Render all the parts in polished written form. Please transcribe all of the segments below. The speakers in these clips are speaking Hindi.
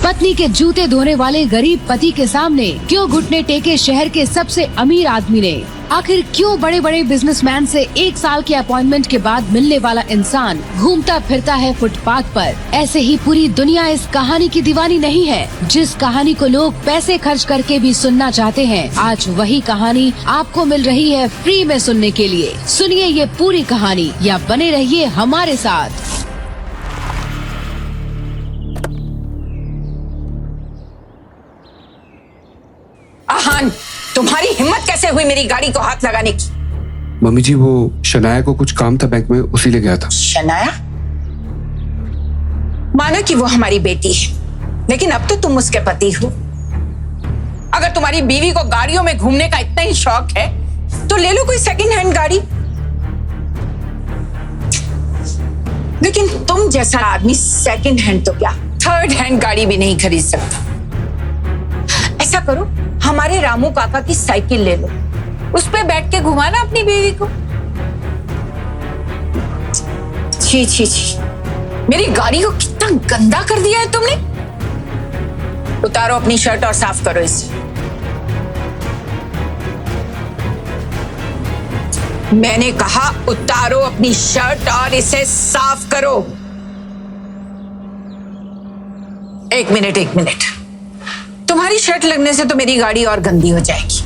पत्नी के जूते धोने वाले गरीब पति के सामने क्यों घुटने टेके शहर के सबसे अमीर आदमी ने? आखिर क्यों बड़े बड़े बिजनेसमैन से 1 साल के अपॉइंटमेंट के बाद मिलने वाला इंसान घूमता फिरता है फुटपाथ पर? ऐसे ही पूरी दुनिया इस कहानी की दीवानी नहीं है। जिस कहानी को लोग पैसे खर्च करके भी सुनना चाहते हैं, आज वही कहानी आपको मिल रही है फ्री में सुनने के लिए। सुनिए ये पूरी कहानी या बने रहिए हमारे साथ। आहान, तुम्हारी हिम्मत कैसे हुई मेरी गाड़ी को हाथ लगाने की? मम्मी जी, वो शनाया को कुछ काम था बैंक में, उसी ले गया था। शनाया? मानो कि वो हमारी बेटी है, लेकिन अब तो तुम उसके पति हो। अगर तुम्हारी बीवी को गाड़ियों में घूमने का इतना ही शौक है तो ले लो कोई सेकंड हैंड गाड़ी। लेकिन तुम जैसा आदमी सेकंड हैंड तो क्या, थर्ड हैंड गाड़ी भी नहीं खरीद सकता। ऐसा करो, हमारे रामू काका की साइकिल ले लो, उस पे बैठ के घुमाना अपनी बीवी को। छी छी छी, मेरी गाड़ी को कितना गंदा कर दिया है तुमने। उतारो अपनी शर्ट और साफ करो इसे। मैंने कहा उतारो अपनी शर्ट और इसे साफ करो। एक मिनट, तुम्हारी शर्ट लगने से तो मेरी गाड़ी और गंदी हो जाएगी।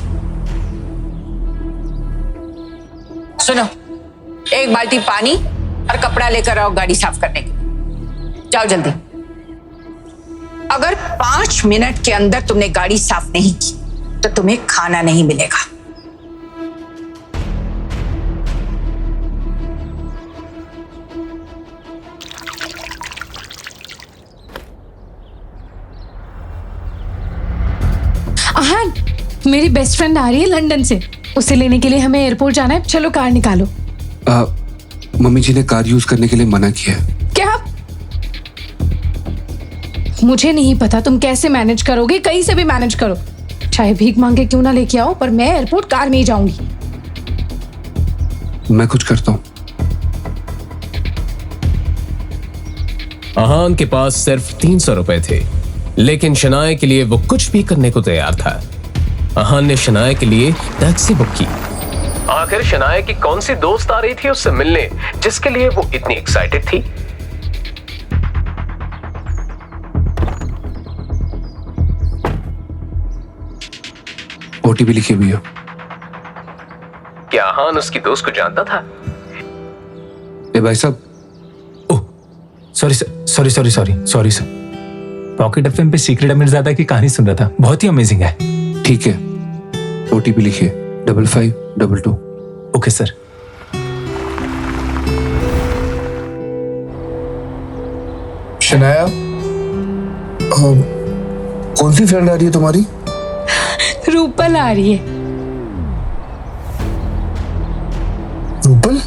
सुनो, एक बाल्टी पानी और कपड़ा लेकर आओ गाड़ी साफ करने के लिए। जाओ जल्दी। अगर 5 मिनट के अंदर तुमने गाड़ी साफ नहीं की तो तुम्हें खाना नहीं मिलेगा। आहान, मेरी बेस्ट फ्रेंड आ रही है लंदन से। उसे लेने के लिए हमें एयरपोर्ट जाना है। चलो कार निकालो। मम्मी जी ने कार यूज करने के लिए मना किया है। क्या? मुझे नहीं पता तुम कैसे मैनेज करोगे, कहीं से भी मैनेज करो। चाहे भीख मांगे क्यों ना लेके आओ, पर मैं एयरपोर्ट कार में ही जाऊंगी। मैं कुछ करता हूँ। आहान के पास सिर्फ 300 रुपए थे, लेकिन शनाया के लिए वो कुछ भी करने को तैयार था। आहान ने शनाया के लिए टैक्सी बुक की। आखिर शनाया की कौन सी दोस्त आ रही थी उससे मिलने, जिसके लिए वो इतनी एक्साइटेड थी? ओटीपी लिखी हुई है। क्या आहान उसकी दोस्त को जानता था? ए भाई साहब। ओह, सॉरी सर। पॉकेट एफएम पे सीक्रेट अमीरजादा की कहानी सुन रहा था, बहुत ही अमेजिंग है। ठीक है, ओटीपी लिखिए 5522। Okay sir. शनाया, कौन सी फ्रेंड आ रही है तुम्हारी? रूपल आ रही है। रूपल?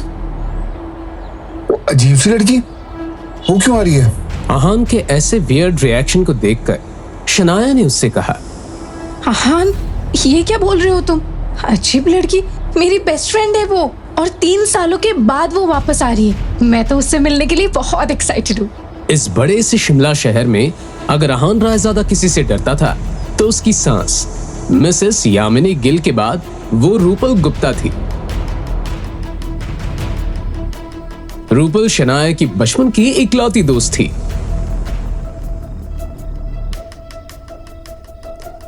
अजीब सी लड़की, वो क्यों आ रही है? आहान के ऐसे वियर्ड रिएक्शन को देखकर शनाया ने उससे कहा, आहान, ये क्या बोल रहे हो तुम? अजीब लड़की? मेरी बेस्ट फ्रेंड है वो, और 3 सालों के बाद वो वापस आ रही है। मैं तो उससे मिलने के लिए बहुत एक्साइटेड हूँ। इस बड़े से शिमला शहर में अगर आहान रायजादा किसी से डरता था तो उसकी सांस मिसेस यामिनी गिल के बाद वो रूपल गुप्ता थी। रूपल शनाया की बचपन की इकलौती दोस्त थी।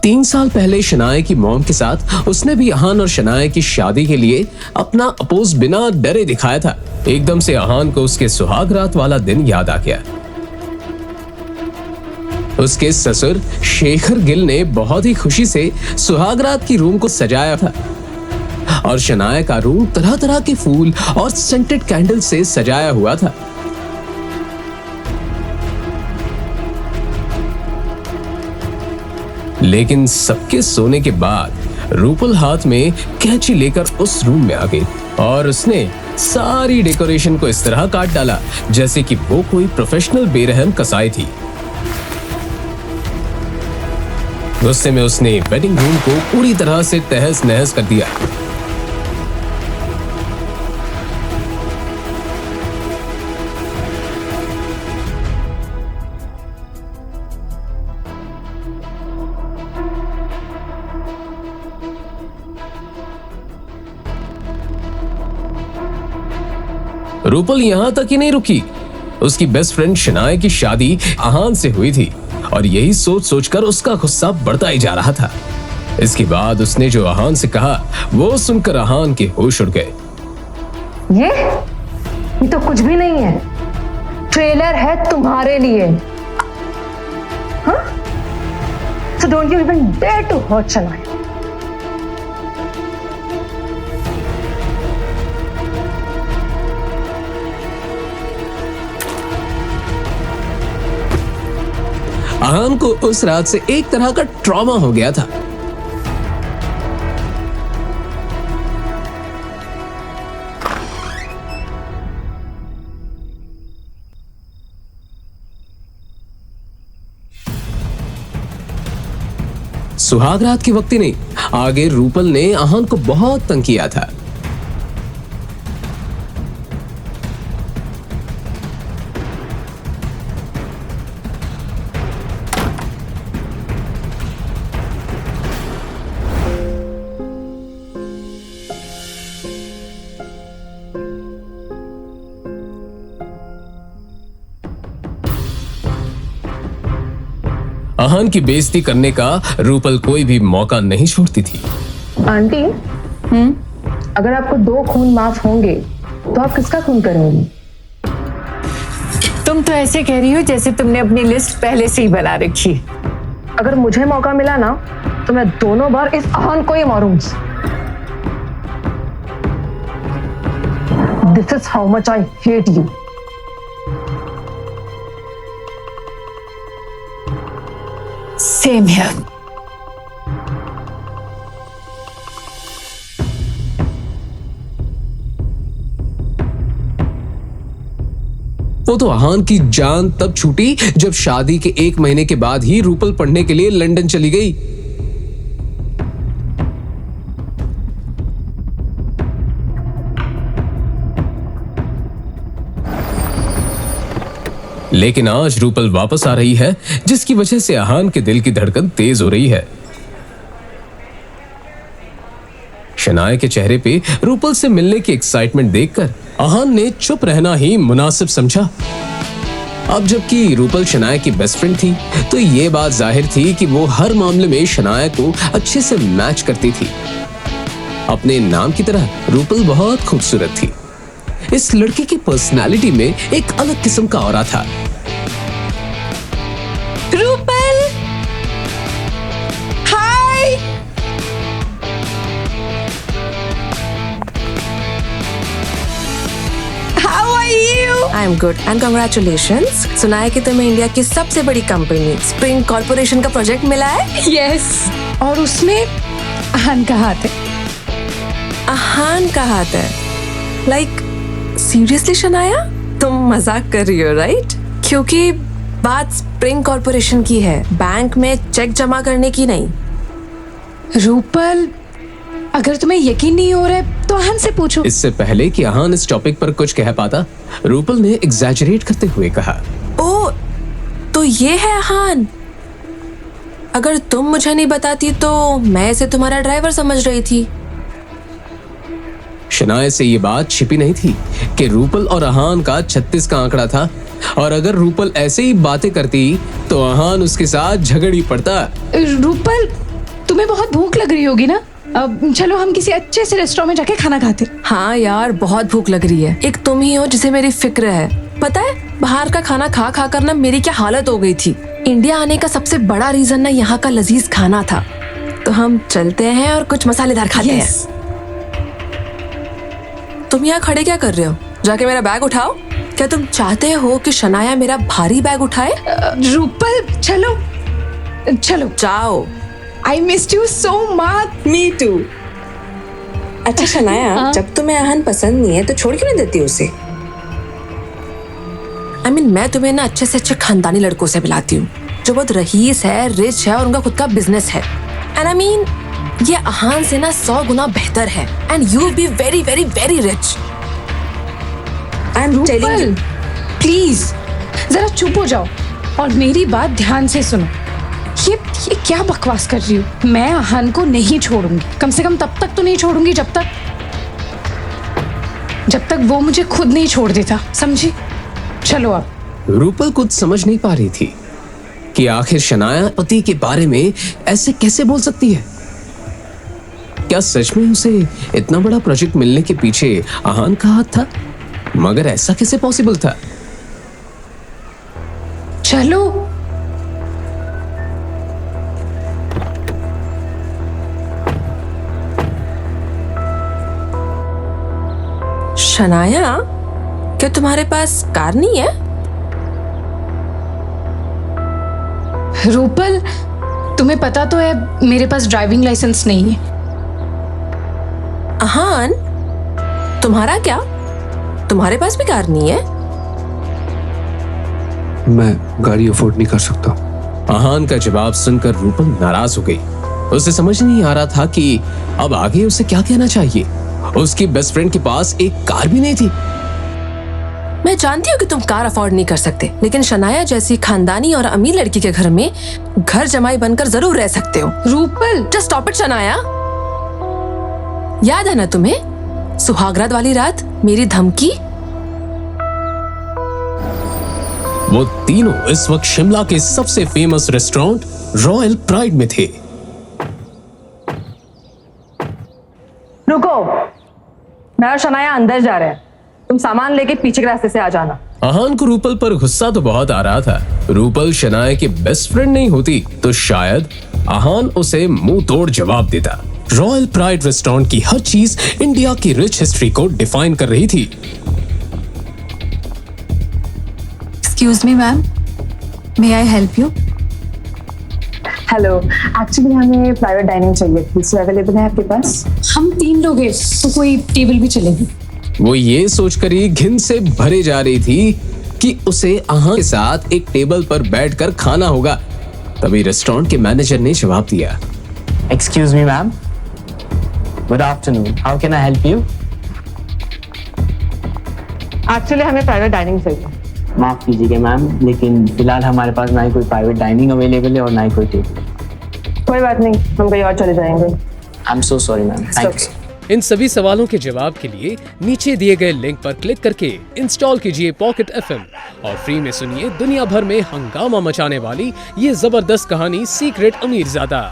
3 साल पहले शनाया की मॉम के साथ उसने भी आहान और शनाया की शादी के लिए अपना अपोज बिना डरे दिखाया था। एकदम से आहान को उसके सुहाग रात वाला दिन याद आ गया। उसके ससुर शेखर गिल ने बहुत ही खुशी से सुहाग रात की रूम को सजाया था और शनाया का रूम तरह तरह के फूल और सेंटेड कैंडल से सजाया हुआ था। लेकिन सबके सोने के बाद रूपल हाथ में कैंची लेकर उस रूम में आ गई और उसने सारी डेकोरेशन को इस तरह काट डाला जैसे कि वो कोई प्रोफेशनल बेरहम कसाई थी। गुस्से में उसने वेडिंग रूम को पूरी तरह से तहस नहस कर दिया। रूपल यहां तक ही नहीं रुकी, उसकी बेस्ट फ्रेंड शनाया की शादी आहान से हुई थी और यही सोच सोचकर उसका गुस्सा बढ़ता ही जा रहा था। इसके बाद उसने जो आहान से कहा वो सुनकर आहान के होश उड़ गए। ये तो कुछ भी नहीं है, ट्रेलर है तुम्हारे लिए। हाँ? So don't you even dare to hurt Shanaya. आहान को उस रात से एक तरह का ट्रॉमा हो गया था। सुहाग रात के वक्त ही नहीं, आगे रूपल ने आहान को बहुत तंग किया था। आहान की बेइज्जती करने का रूपल कोई भी मौका नहीं छोड़ती थी। आंटी, अगर आपको 2 खून माफ होंगे तो आप किसका खून करोगी? तुम तो ऐसे कह रही हो जैसे तुमने अपनी लिस्ट पहले से ही बना रखी है। अगर मुझे मौका मिला ना तो मैं दोनों बार इस आहान को ही मारूंगी। This is how much I hate you. Same here. वो तो आहान की जान तब छूटी जब शादी के 1 महीने के बाद ही रूपल पढ़ने के लिए लंदन चली गई। लेकिन आज रूपल वापस आ रही है, जिसकी वजह से आहान के दिल की धड़कन तेज हो रही है। शनाया के चेहरे पे रूपल से मिलने की एक्साइटमेंट देखकर आहान ने चुप रहना ही मुनासिब समझा। अब जबकि रूपल शनाया की बेस्ट फ्रेंड थी तो ये बात जाहिर थी कि वो हर मामले में शनाया को अच्छे से मैच करती थी। अपने नाम की तरह रूपल बहुत खूबसूरत थी। इस लड़की की पर्सनालिटी में एक अलग किस्म का ऑरा था। Rupal, hi. How are you? I am good and congratulations. सुना है कि तुम्हें इंडिया की सबसे बड़ी कंपनी स्प्रिंग कॉर्पोरेशन का प्रोजेक्ट मिला है। यस, और उसमें आहान का हाथ है। आहान का हाथ है? लाइक सीरियसली शनाया, तुम मजाक कर रही हो राइट? क्योंकि बात स्प्रिंग कॉर्पोरेशन की है, बैंक में चेक जमा करने की नहीं। रूपल, अगर तुम्हें यकीन नहीं हो रहा है तो आहान से पूछो। इससे पहले कि आहान इस टॉपिक पर कुछ कह पाता, रूपल ने एग्जैजरेट करते हुए कहा, ओ, तो ये है आहान। अगर तुम मुझे नहीं बताती तो मैं इसे तुम्हारा ड्राइवर समझ रही थी। शनाया से ये बात छिपी नहीं थी कि रूपल और आहान का 36 का आंकड़ा था, और अगर रूपल ऐसे ही बातें करती तो आहान उसके साथ झगड़ी पड़ता। रूपल, तुम्हें बहुत भूख लग रही होगी ना? अब चलो हम किसी अच्छे से रेस्टोरेंट में जाके खाना खाते। हाँ यार, बहुत भूख लग रही है। एक तुम ही हो जिसे मेरी फिक्र है। पता है, बाहर का खाना खा खा कर ना मेरी क्या हालत हो गई थी। इंडिया आने का सबसे बड़ा रीजन ना यहाँ का लजीज खाना था। तो हम चलते हैं और कुछ मसालेदार खाते हैं। तुम यहाँ खड़े क्या कर रहे हो? जाके मेरा बैग उठाओ। क्या तुम चाहते हो कि शनाया मेरा भारी बैग उठाए? रूपल, चलो चलो जाओ। I missed you so much. Me too. अच्छा शनाया, जब तुम्हें आहान पसंद नहीं है तो छोड़ क्यों नहीं देती उसे? I mean, मैं तुम्हें ना अच्छे से अच्छे खानदानी लड़कों से मिलाती हूँ जो बहुत रईस है, रिच है और उनका खुद का बिजनेस है। एंड आई मीन, ये आहान से ना 100 गुना बेहतर है। And you will be very very very rich. I am telling you. Please जरा चुप हो जाओ और मेरी बात ध्यान से सुनो। ये क्या बकवास कर रही हो? मैं आहान को नहीं छोड़ूंगी, कम से कम तब तक तो नहीं छोड़ूंगी जब तक जब तक वो मुझे खुद नहीं छोड़ देता, समझी? चलो अब। रूपल कुछ समझ नहीं पा रही थी कि आखिर शनाया पति के बारे में ऐसे कैसे बोल सकती है। क्या सच में उसे इतना बड़ा प्रोजेक्ट मिलने के पीछे आहान का हाथ था? मगर ऐसा कैसे पॉसिबल था? चलो। शनाया, क्या तुम्हारे पास कार नहीं है? रूपल, तुम्हें पता तो है मेरे पास ड्राइविंग लाइसेंस नहीं है। आहान, तुम्हारा क्या? तुम्हारे पास भी कार नहीं है? मैं गाड़ी अफोर्ड नहीं कर सकता। आहान का जवाब सुनकर रूपल नाराज हो गई। उसे समझ नहीं आ रहा था कि अब आगे उसे क्या कहना चाहिए। उसकी बेस्ट फ्रेंड के पास एक कार भी नहीं थी। मैं जानती हूँ कि तुम कार अफोर्ड नहीं कर सकते, लेकिन शनाया जैसी खानदानी और अमीर लड़की के घर में घर जमाई बनकर जरूर रह सकते हो। Rupal, just stop it Shanaya. याद है ना तुम्हें सुहागरात वाली रात, मेरी धमकी? वो तीनों इस वक्त शिमला के सबसे फेमस रेस्टोरेंट रॉयल प्राइड में थे। रुको, मैं और शनाया अंदर जा रहे हैं, तुम सामान लेके पीछे के रास्ते से आ जाना। आहान को रूपल पर गुस्सा तो बहुत आ रहा था। रूपल शनाया की बेस्ट फ्रेंड नहीं होती तो शायद आहान उसे मुंह तोड़ जवाब देता। रॉयल प्राइड रेस्टोरेंट की हर चीज इंडिया की रिच हिस्ट्री को डिफाइन कर रही थी। Excuse me ma'am, may I help you? Hello, actually हमें प्राइवेट डाइनिंग चाहिए थी, सो अवेलेबल है आपके पास? हम 3 लोग हैं तो कोई टेबल भी चलेगी। वो ये सोचकर ही घिन से भरे जा रही थी कि उसे आहान के साथ एक टेबल पर बैठकर खाना होगा। तभी रेस्टोरेंट के मैनेजर ने जवाब दिया। Excuse me, ma'am. Good afternoon. How can I help you? Actually हमें प्राइवेट डाइनिंग चाहिए। माफ कीजिएगा मैम, लेकिन फिलहाल हमारे पास ना ही कोई प्राइवेट डाइनिंग अवेलेबल है और ना ही कोई टेबल। कोई बात नहीं, हम कहीं और चले जाएंगे। I am so sorry ma'am. Thank you. इन सभी सवालों के जवाब के लिए नीचे दिए गए लिंक पर क्लिक करके इंस्टॉल कीजिए पॉकेट FM और फ्री में सुनिए दुनिया भर में हंगामा मचाने वाली ये जबरदस्त कहानी सीक्रेट अमीरजादा।